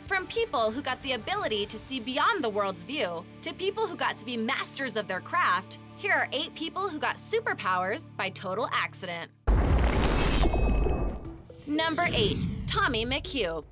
From people who got the ability to see beyond the world's view, to people who got to be masters of their craft, here are 8 people who got superpowers by total accident. Number 8. Tommy McHugh.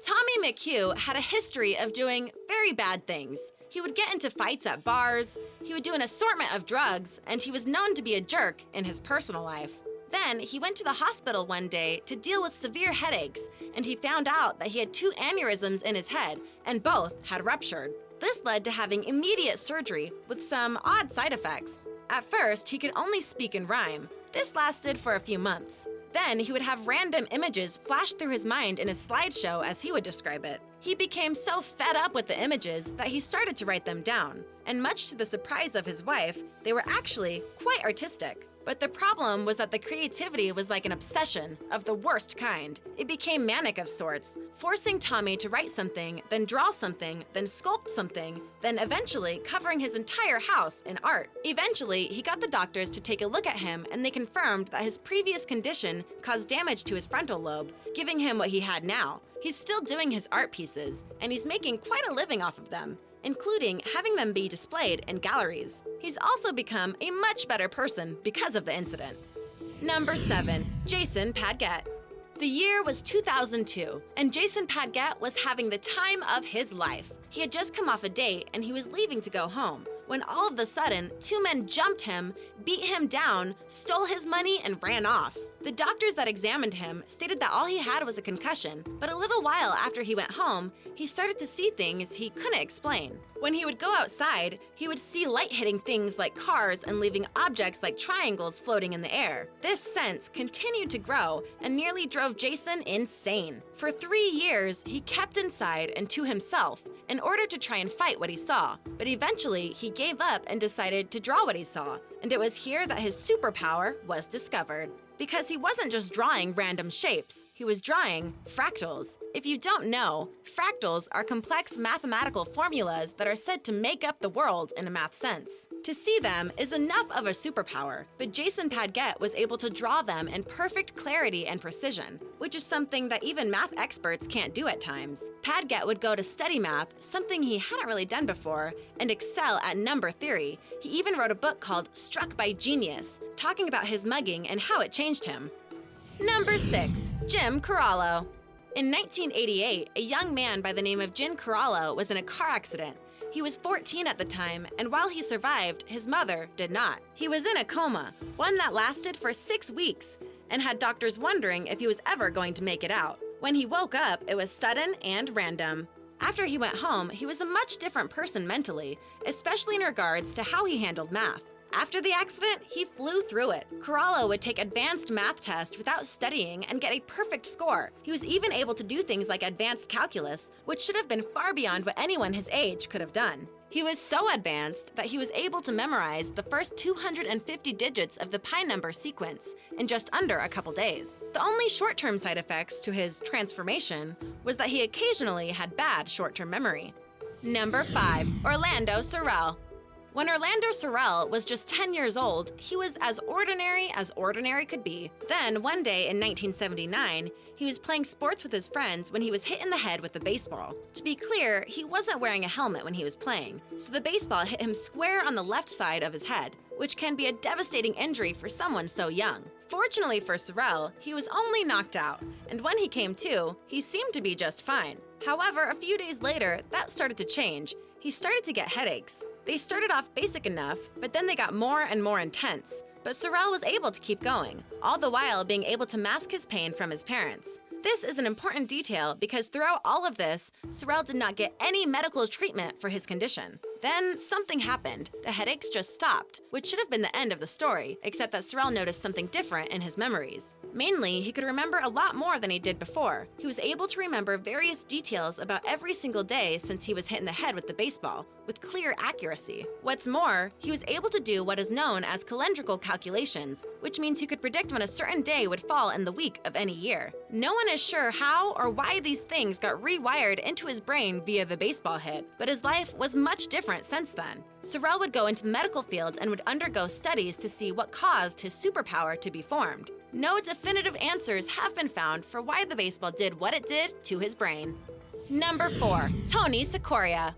Tommy McHugh had a history of doing very bad things. He would get into fights at bars, he would do an assortment of drugs, and he was known to be a jerk in his personal life. Then he went to the hospital one day to deal with severe headaches, and he found out that he had 2 aneurysms in his head, and both had ruptured. This led to having immediate surgery with some odd side effects. At first, he could only speak and rhyme. This lasted for a few months. Then he would have random images flash through his mind in a slideshow, as he would describe it. He became so fed up with the images that he started to write them down. And much to the surprise of his wife, they were actually quite artistic. But the problem was that the creativity was like an obsession of the worst kind. It became manic of sorts, forcing Tommy to write something, then draw something, then sculpt something, then eventually covering his entire house in art. Eventually, he got the doctors to take a look at him, and they confirmed that his previous condition caused damage to his frontal lobe, giving him what he had now. He's still doing his art pieces, and he's making quite a living off of them, including having them be displayed in galleries. He's also become a much better person because of the incident. Number 7. Jason Padgett. The year was 2002, and Jason Padgett was having the time of his life. He had just come off a date, and he was leaving to go home, when all of a sudden, 2 men jumped him, beat him down, stole his money, and ran off. The doctors that examined him stated that all he had was a concussion, but a little while after he went home, he started to see things he couldn't explain. When he would go outside, he would see light hitting things like cars and leaving objects like triangles floating in the air. This sense continued to grow and nearly drove Jason insane. For 3 years, he kept inside and to himself in order to try and fight what he saw, but eventually he gave up and decided to draw what he saw, and it was here that his superpower was discovered. Because he wasn't just drawing random shapes, he was drawing fractals. If you don't know, fractals are complex mathematical formulas that are said to make up the world in a math sense. To see them is enough of a superpower, but Jason Padgett was able to draw them in perfect clarity and precision, which is something that even math experts can't do at times. Padgett would go to study math, something he hadn't really done before, and excel at number theory. He even wrote a book called Struck by Genius, talking about his mugging and how it changed him. Number 6. Jim Corallo. In 1988, a young man by the name of Jim Corallo was in a car accident. He was 14 at the time, and while he survived, his mother did not. He was in a coma, one that lasted for 6 weeks, and had doctors wondering if he was ever going to make it out. When he woke up, it was sudden and random. After he went home, he was a much different person mentally, especially in regards to how he handled math. After the accident, he flew through it. Corallo would take advanced math tests without studying and get a perfect score. He was even able to do things like advanced calculus, which should have been far beyond what anyone his age could have done. He was so advanced that he was able to memorize the first 250 digits of the pi number sequence in just under a couple days. The only short-term side effects to his transformation was that he occasionally had bad short-term memory. Number 5. Orlando Sorrell. When Orlando Sorrell was just 10 years old, he was as ordinary could be. Then, one day in 1979, he was playing sports with his friends when he was hit in the head with a baseball. To be clear, he wasn't wearing a helmet when he was playing, so the baseball hit him square on the left side of his head, which can be a devastating injury for someone so young. Fortunately for Sorrell, he was only knocked out, and when he came to, he seemed to be just fine. However, a few days later, that started to change. He started to get headaches. They started off basic enough, but then they got more and more intense. But Sorrell was able to keep going, all the while being able to mask his pain from his parents. This is an important detail because throughout all of this, Sorrell did not get any medical treatment for his condition. Then something happened. The headaches just stopped, which should have been the end of the story, except that Sorrell noticed something different in his memories. Mainly, he could remember a lot more than he did before. He was able to remember various details about every single day since he was hit in the head with the baseball, with clear accuracy. What's more, he was able to do what is known as calendrical calculations, which means he could predict when a certain day would fall in the week of any year. No one is sure how or why these things got rewired into his brain via the baseball hit, but his life was much different since then. Sorrell would go into the medical field and would undergo studies to see what caused his superpower to be formed. No definitive answers have been found for why the baseball did what it did to his brain. Number 4. Toni Sakura.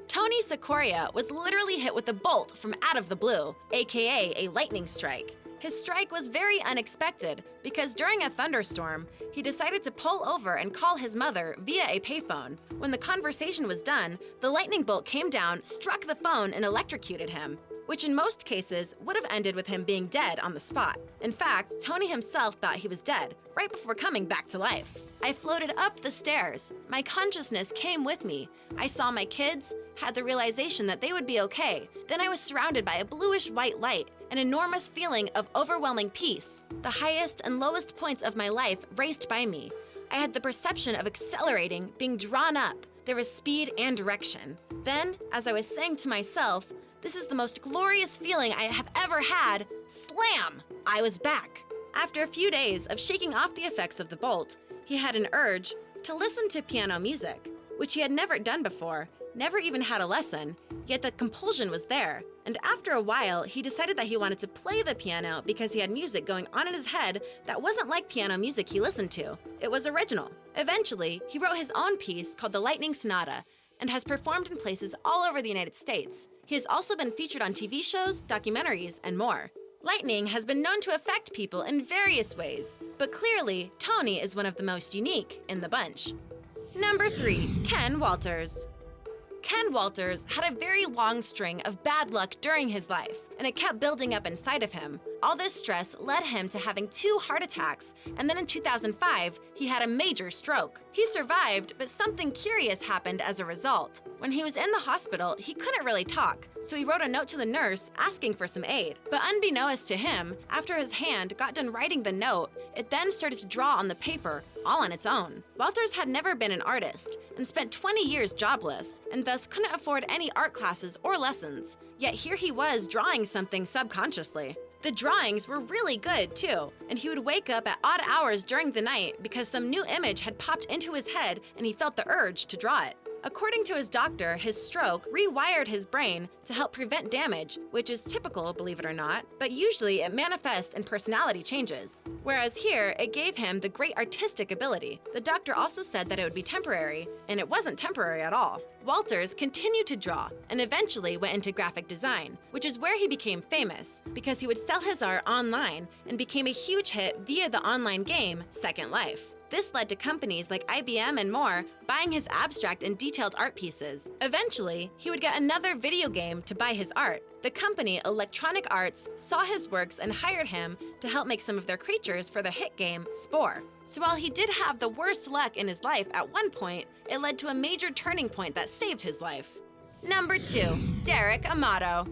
Toni Sakura was literally hit with a bolt from out of the blue, aka a lightning strike. His strike was very unexpected because during a thunderstorm, he decided to pull over and call his mother via a payphone. When the conversation was done, the lightning bolt came down, struck the phone, and electrocuted him, which in most cases would have ended with him being dead on the spot. In fact, Toni himself thought he was dead right before coming back to life. I floated up the stairs. My consciousness came with me. I saw my kids, had the realization that they would be okay. Then I was surrounded by a bluish-white light, an enormous feeling of overwhelming peace. The highest and lowest points of my life raced by me. I had the perception of accelerating, being drawn up. There was speed and direction. Then, as I was saying to myself, "This is the most glorious feeling I have ever had," slam! I was back. After a few days of shaking off the effects of the bolt, he had an urge to listen to piano music, which he had never done before, never even had a lesson, yet the compulsion was there. And after a while, he decided that he wanted to play the piano because he had music going on in his head that wasn't like piano music he listened to. It was original. Eventually, he wrote his own piece called The Lightning Sonata and has performed in places all over the United States. He has also been featured on TV shows, documentaries, and more. Lightning has been known to affect people in various ways, but clearly, Toni is one of the most unique in the bunch. Number 3. Ken Walters. Ken Walters had a very long string of bad luck during his life, and it kept building up inside of him. All this stress led him to having 2 heart attacks, and then in 2005, he had a major stroke. He survived, but something curious happened as a result. When he was in the hospital, he couldn't really talk, so he wrote a note to the nurse asking for some aid. But unbeknownst to him, after his hand got done writing the note, it then started to draw on the paper, all on its own. Walters had never been an artist and spent 20 years jobless, and thus couldn't afford any art classes or lessons. Yet here he was drawing something subconsciously. The drawings were really good too, and he would wake up at odd hours during the night because some new image had popped into his head and he felt the urge to draw it. According to his doctor, his stroke rewired his brain to help prevent damage, which is typical, believe it or not, but usually it manifests in personality changes. Whereas here, it gave him the great artistic ability. The doctor also said that it would be temporary, and it wasn't temporary at all. Walters continued to draw and eventually went into graphic design, which is where he became famous because he would sell his art online and became a huge hit via the online game Second Life. This led to companies like IBM and more buying his abstract and detailed art pieces. Eventually, he would get another video game to buy his art. The company Electronic Arts saw his works and hired him to help make some of their creatures for the hit game Spore. So while he did have the worst luck in his life at one point, it led to a major turning point that saved his life. Number 2. Derek Amato.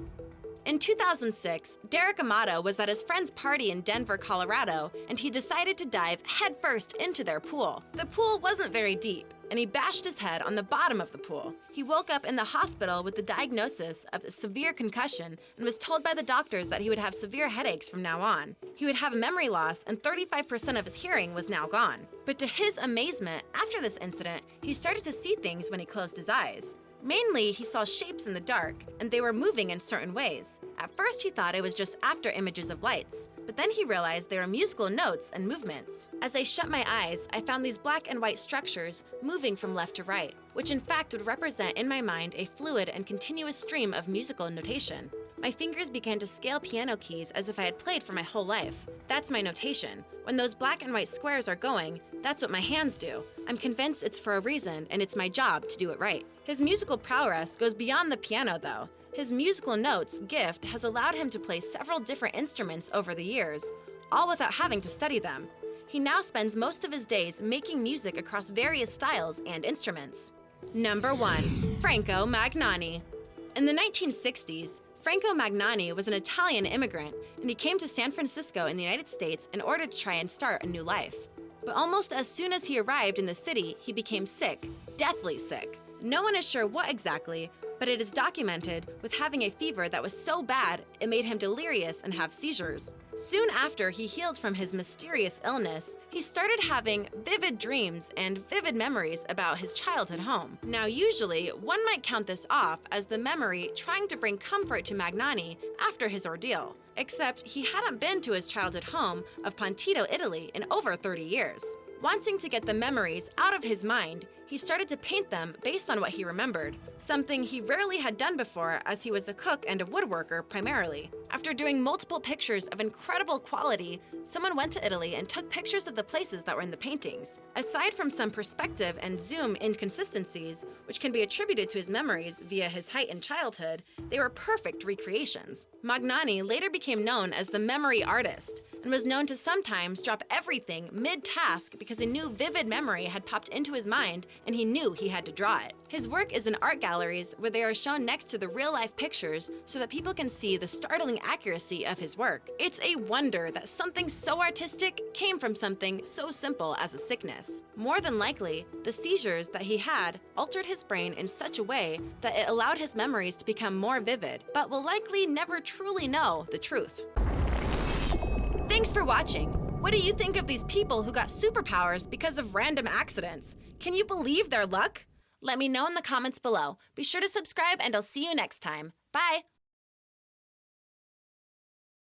In 2006, Derek Amato was at his friend's party in Denver, Colorado, and he decided to dive headfirst into their pool. The pool wasn't very deep, and he bashed his head on the bottom of the pool. He woke up in the hospital with the diagnosis of a severe concussion and was told by the doctors that he would have severe headaches from now on. He would have memory loss, and 35% of his hearing was now gone. But to his amazement, after this incident, he started to see things when he closed his eyes. Mainly, he saw shapes in the dark, and they were moving in certain ways. At first, he thought it was just after images of lights, but then he realized they were musical notes and movements. As I shut my eyes, I found these black and white structures moving from left to right, which in fact would represent in my mind a fluid and continuous stream of musical notation. My fingers began to scale piano keys as if I had played for my whole life. That's my notation. When those black and white squares are going, that's what my hands do. I'm convinced it's for a reason, and it's my job to do it right. His musical prowess goes beyond the piano, though. His musical notes gift has allowed him to play several different instruments over the years, all without having to study them. He now spends most of his days making music across various styles and instruments. Number 1. Franco Magnani. In the 1960s, Franco Magnani was an Italian immigrant, and he came to San Francisco in the United States in order to try and start a new life. But almost as soon as he arrived in the city, he became sick, deathly sick. No one is sure what exactly, but it is documented with having a fever that was so bad it made him delirious and have seizures. Soon after he healed from his mysterious illness, he started having vivid dreams and vivid memories about his childhood home. Now usually, one might count this off as the memory trying to bring comfort to Magnani after his ordeal. Except he hadn't been to his childhood home of Pontito, Italy in over 30 years. Wanting to get the memories out of his mind, he started to paint them based on what he remembered, something he rarely had done before as he was a cook and a woodworker primarily. After doing multiple pictures of incredible quality, someone went to Italy and took pictures of the places that were in the paintings. Aside from some perspective and zoom inconsistencies, which can be attributed to his memories via his height in childhood, they were perfect recreations. Magnani later became known as the memory artist and was known to sometimes drop everything mid-task because a new vivid memory had popped into his mind and he knew he had to draw it. His work is in art galleries where they are shown next to the real-life pictures so that people can see the startling accuracy of his work. It's a wonder that something so artistic came from something so simple as a sickness. More than likely, the seizures that he had altered his brain in such a way that it allowed his memories to become more vivid, but will likely never truly know the truth. Thanks for watching! What do you think of these people who got superpowers because of random accidents? Can you believe their luck? Let me know in the comments below. Be sure to subscribe and I'll see you next time. Bye!